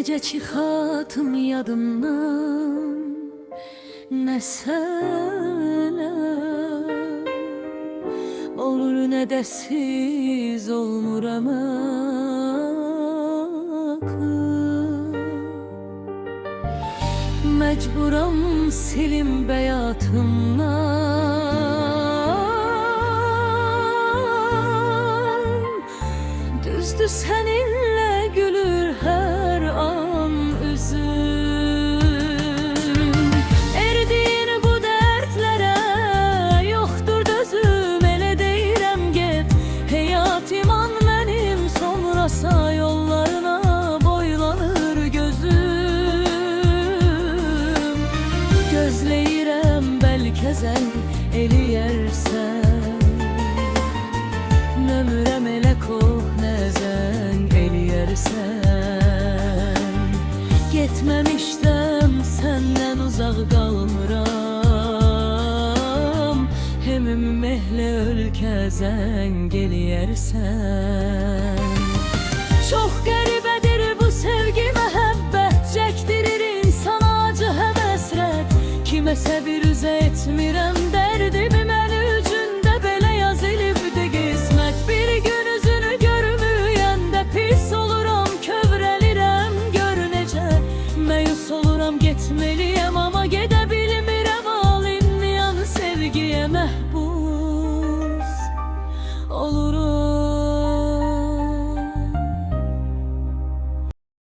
necə çıxatım yadımdan, nə sənə olur, nə də siz olmuram axı. Məcburam silim bəyatımdan. Düzdür səninlə gülür hər an üzüm. Erdiyin bu dərdlərə yoxdur dözüm, elə deyirəm get. Həyat iman mənim, sonrasa yollarına boylanır gözüm. Gözləyirəm bəlkə zəng eləyərsən, ömrəm elə köhnə zəng eləyərsən. Getməmişdən səndən uzaq qalmıram, hem mehlə ölkə zəng eləyərsən. Çox qəribədir bu sevgi, məhəbbət çəkdirir insana acı həm əsrət. Kiməsə bir üzə etmirəm